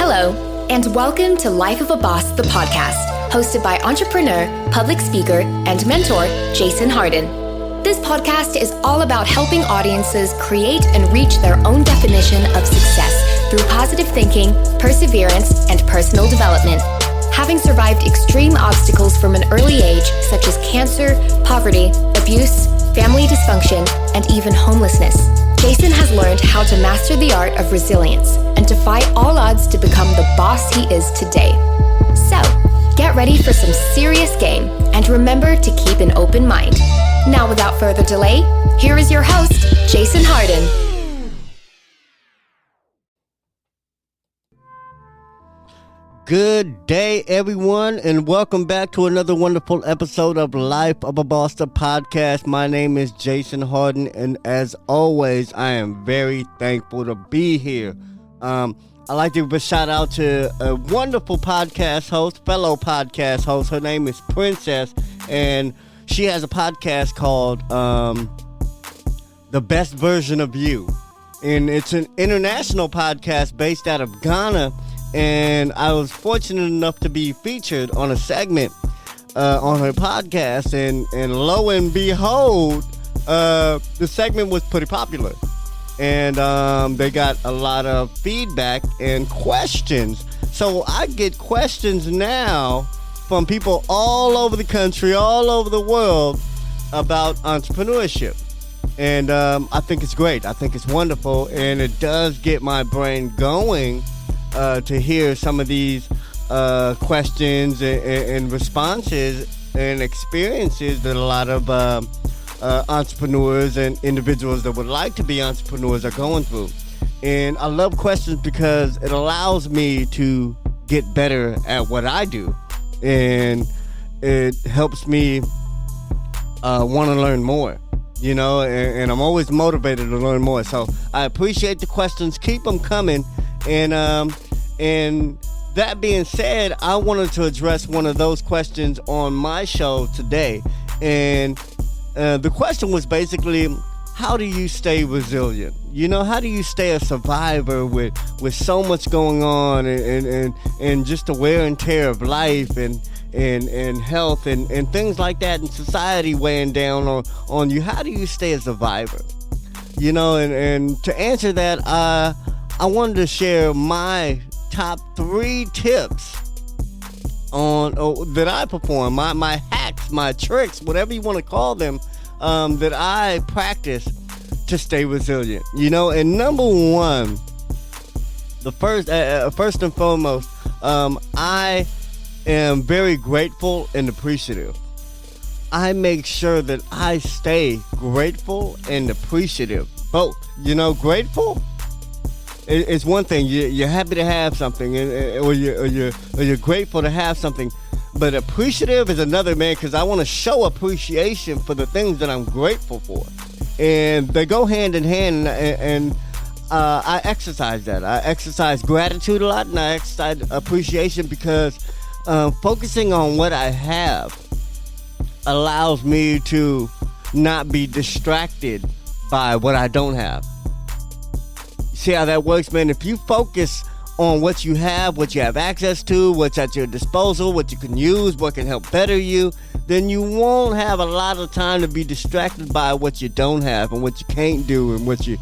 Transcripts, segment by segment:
Hello, and welcome to Life of a Boss, the podcast, hosted by entrepreneur, public speaker, and mentor, Jason Hardin. This podcast is all about helping audiences create and reach their own definition of success through positive thinking, perseverance, and personal development. Having survived extreme obstacles from an early age, such as cancer, poverty, abuse, family dysfunction, and even homelessness, Jason has learned how to master the art of resilience and defy all odds to become the boss he is today. So, get ready for some serious game and remember to keep an open mind. Now, without further delay, here is your host, Jason Hardin. Good day, everyone, and welcome back to another wonderful episode of Life of a Boss, the podcast. My name is Jason Hardin, and as always, I am very thankful to be here. I'd like to give a shout out to a wonderful podcast host, fellow podcast host. Her name is Princess, and she has a podcast called The Best Version of You, and it's an international podcast based out of Ghana. And I was fortunate enough to be featured on a segment on her podcast, and lo and behold, the segment was pretty popular, and they got a lot of feedback and questions. So I get questions now from people all over the country, all over the world about entrepreneurship, and I think it's great. I think it's wonderful, and it does get my brain going to hear some of these questions and responses and experiences that a lot of entrepreneurs and individuals that would like to be entrepreneurs are going through. And I love questions because it allows me to get better at what I do, and it helps me want to learn more, you know, and I'm always motivated to learn more. So I appreciate the questions. Keep them coming. And that being said, I wanted to address one of those questions on my show today. And the question was basically, how do you stay resilient? You know, how do you stay a survivor with so much going on and just the wear and tear of life and health and things like that, and society weighing down on you? How do you stay a survivor? You know, and to answer that, I wanted to share my top 3 tips that I perform, my hacks, my tricks, whatever you want to call them, that I practice to stay resilient. You know, and number one, the first and foremost, I am very grateful and appreciative. I make sure that I stay grateful and appreciative, both. You know, grateful, it's one thing. You're happy to have something, or you're grateful to have something. But appreciative is another, man, because I want to show appreciation for the things that I'm grateful for, and they go hand in hand. And I exercise that. I exercise gratitude a lot, and I exercise appreciation because focusing on what I have allows me to not be distracted by what I don't have. See how that works, man? If you focus on what you have access to, what's at your disposal, what you can use, what can help better you, then you won't have a lot of time to be distracted by what you don't have and what you can't do and what you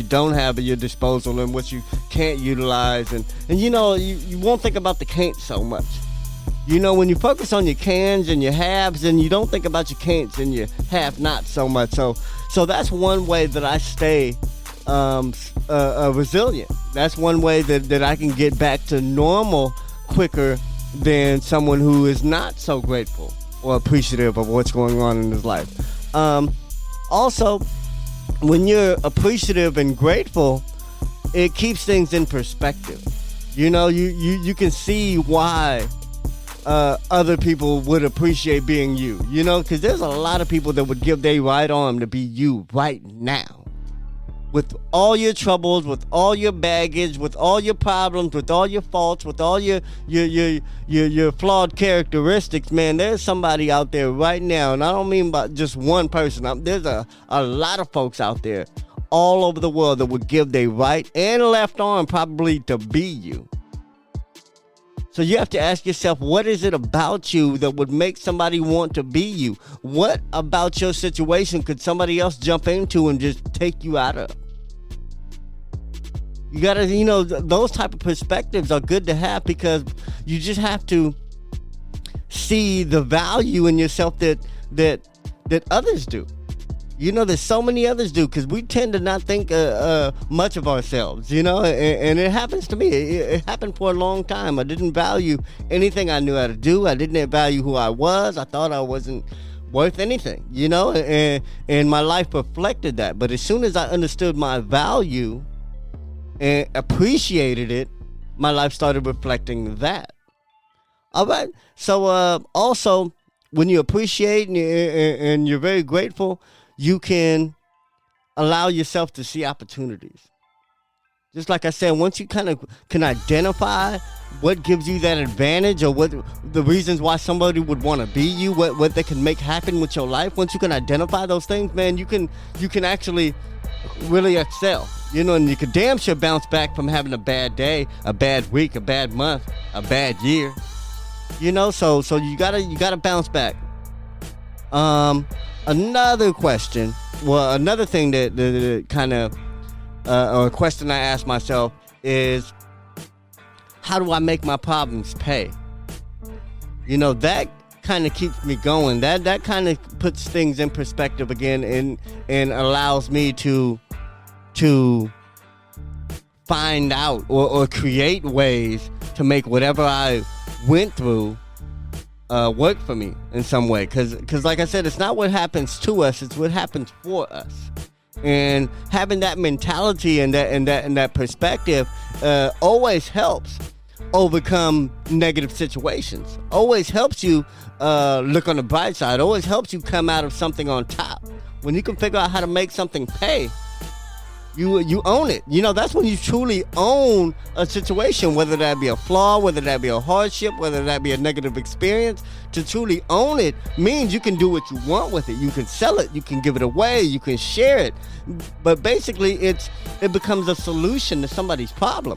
don't have at your disposal and what you can't utilize. And you know, you won't think about the can't so much. You know, when you focus on your cans and your haves, then you don't think about your can'ts and your have-nots so much. So that's one way that I stay resilient. That's one way that I can get back to normal quicker than someone who is not so grateful or appreciative of what's going on in his life. Also, when you're appreciative and grateful, it keeps things in perspective. You know, you can see why other people would appreciate being you. You know, because there's a lot of people that would give their right arm to be you right now. With all your troubles, with all your baggage, with all your problems, with all your faults, with all your flawed characteristics, man, there's somebody out there right now, and I don't mean about just one person. There's a lot of folks out there all over the world that would give their right and left arm probably to be you. So you have to ask yourself, what is it about you that would make somebody want to be you? What about your situation could somebody else jump into and just take you out of? You gotta, those type of perspectives are good to have, because you just have to see the value in yourself that others do. There's so many others do, because we tend to not think much of ourselves, and it happens to me. It happened for a long time. I didn't value anything I knew how to do. I didn't value who I was. I thought I wasn't worth anything, and my life reflected that. But as soon as I understood my value and appreciated it, my life started reflecting that. All right. So also, when you appreciate and you're very grateful, you can allow yourself to see opportunities. Just like I said, once you kind of can identify what gives you that advantage, or what the reasons why somebody would want to be you, what they can make happen with your life, once you can identify those things, man, you can actually really excel. And you can damn sure bounce back from having a bad day, a bad week, a bad month, a bad year. So you gotta bounce back. Another question, another thing that kind of, or a question I ask myself is, how do I make my problems pay? That kind of keeps me going. That kind of puts things in perspective again, and allows me to find out or create ways to make whatever I went through work for me in some way, because like I said, it's not what happens to us, it's what happens for us. And having that mentality and that perspective always helps overcome negative situations, always helps you look on the bright side, always helps you come out of something on top. When you can figure out how to make something pay, you own it. That's when you truly own a situation, whether that be a flaw, whether that be a hardship, whether that be a negative experience. To truly own it means you can do what you want with it. You can sell it, you can give it away, you can share it. But basically, it becomes a solution to somebody's problem.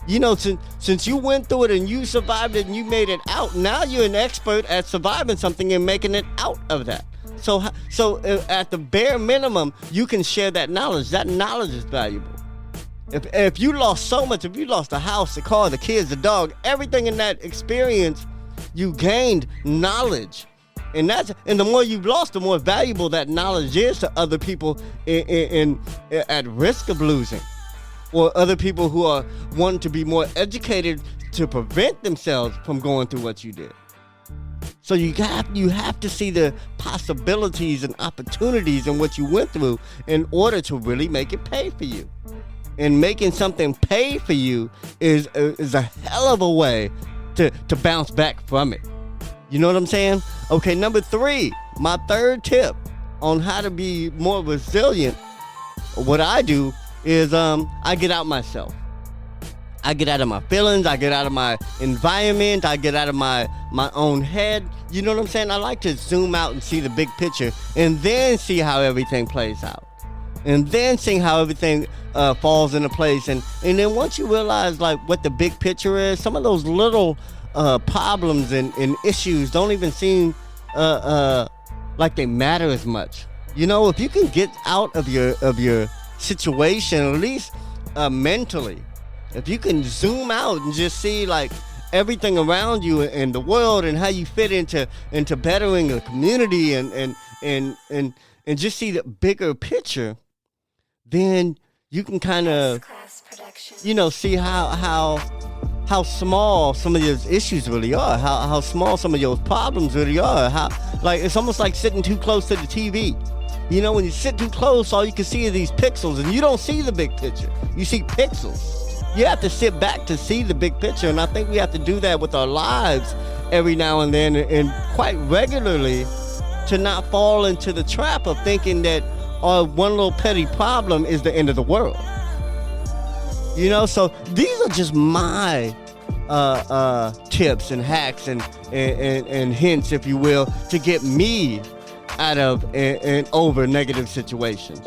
Since you went through it and you survived it and you made it out, now you're an expert at surviving something and making it out of that. So at the bare minimum, you can share that knowledge. That knowledge is valuable. If you lost so much, if you lost the house, the car, the kids, the dog, everything in that experience, you gained knowledge. And the more you've lost, the more valuable that knowledge is to other people at risk of losing, or other people who are wanting to be more educated to prevent themselves from going through what you did. So you have to see the possibilities and opportunities in what you went through in order to really make it pay for you. And making something pay for you is a hell of a way to bounce back from it. You know what I'm saying? Okay, number 3, my third tip on how to be more resilient. What I do is I get out myself. I get out of my feelings, I get out of my environment, I get out of my own head. You know what I'm saying? I like to zoom out and see the big picture, and then see how everything plays out. And then seeing how everything falls into place. And then once you realize like what the big picture is, some of those little problems and issues don't even seem like they matter as much. If you can get out of your situation, at least mentally, if you can zoom out and just see like everything around you and the world and how you fit into bettering the community and just see the bigger picture, then you can kind of see how small some of those issues really are, how small some of those problems really are. How like it's almost like sitting too close to the TV. When you sit too close, all you can see are these pixels, and you don't see the big picture. You see pixels. You have to sit back to see the big picture, and I think we have to do that with our lives every now and then, and quite regularly, to not fall into the trap of thinking that our one little petty problem is the end of the world. So these are just my tips and hacks and hints, if you will, to get me out of and over negative situations.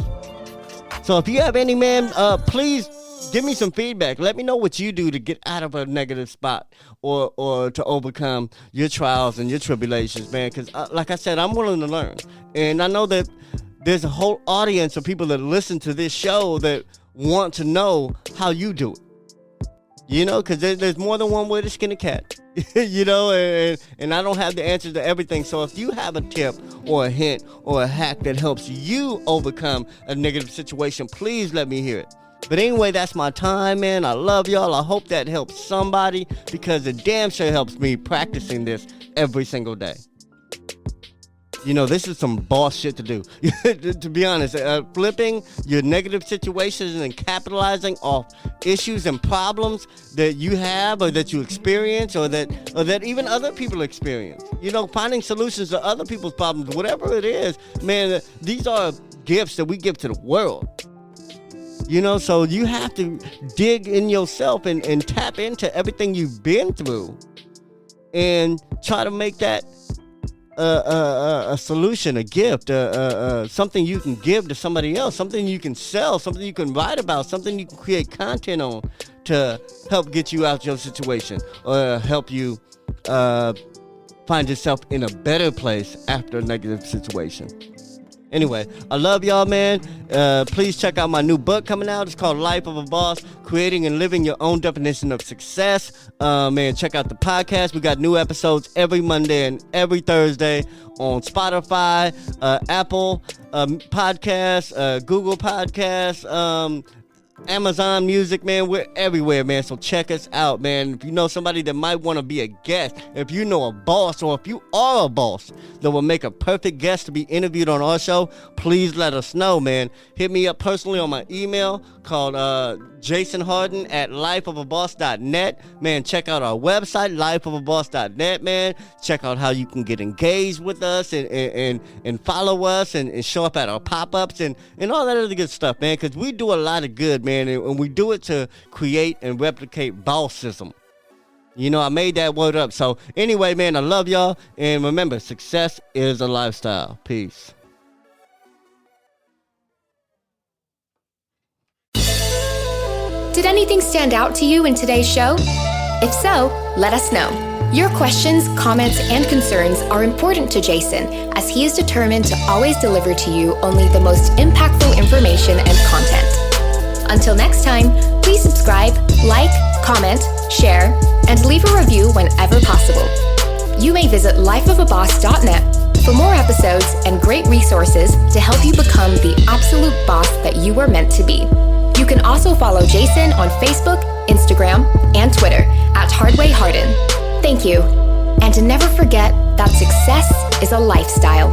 So if you have any, man, please give me some feedback. Let me know what you do to get out of a negative spot or to overcome your trials and your tribulations, man. Because like I said, I'm willing to learn. And I know that there's a whole audience of people that listen to this show that want to know how you do it. You know, because there's more than one way to skin a cat. You know, and I don't have the answers to everything. So if you have a tip or a hint or a hack that helps you overcome a negative situation, please let me hear it. But anyway, that's my time, man. I love y'all. I hope that helps somebody, because it damn sure helps me practicing this every single day. You know, this is some boss shit to do. To be honest, flipping your negative situations and capitalizing off issues and problems that you have or that you experience or that even other people experience. You know, finding solutions to other people's problems, whatever it is, man, these are gifts that we give to the world. You know, so you have to dig in yourself and tap into everything you've been through and try to make that a solution, a gift, something you can give to somebody else, something you can sell, something you can write about, something you can create content on to help get you out your situation or help you find yourself in a better place after a negative situation. Anyway, I love y'all, man. Please check out my new book coming out. It's called Life of a Boss, Creating and Living Your Own Definition of Success. Man, check out the podcast. We got new episodes every Monday and every Thursday on Spotify, Apple Podcasts, Google Podcasts, Amazon Music, man. We're everywhere, man. So check us out, man. If you know somebody that might want to be a guest, if you know a boss, or if you are a boss that will make a perfect guest to be interviewed on our show, please let us know, man. Hit me up personally on my email called Jason Hardin at lifeofaboss.net. Man, check out our website, lifeofaboss.net, man. Check out how you can get engaged with us and follow us and show up at our pop-ups and all that other good stuff, man, because we do a lot of good, man, and we do it to create and replicate bossism. You know, I made that word up. So anyway, man, I love y'all. And remember, success is a lifestyle. Peace. Did anything stand out to you in today's show? If so, let us know. Your questions, comments, and concerns are important to Jason, as he is determined to always deliver to you only the most impactful information and content. Until next time, please subscribe, like, comment, share, and leave a review whenever possible. You may visit lifeofaboss.net for more episodes and great resources to help you become the absolute boss that you were meant to be. You can also follow Jason on Facebook, Instagram, and Twitter at Hardin. Thank you. And to never forget that success is a lifestyle.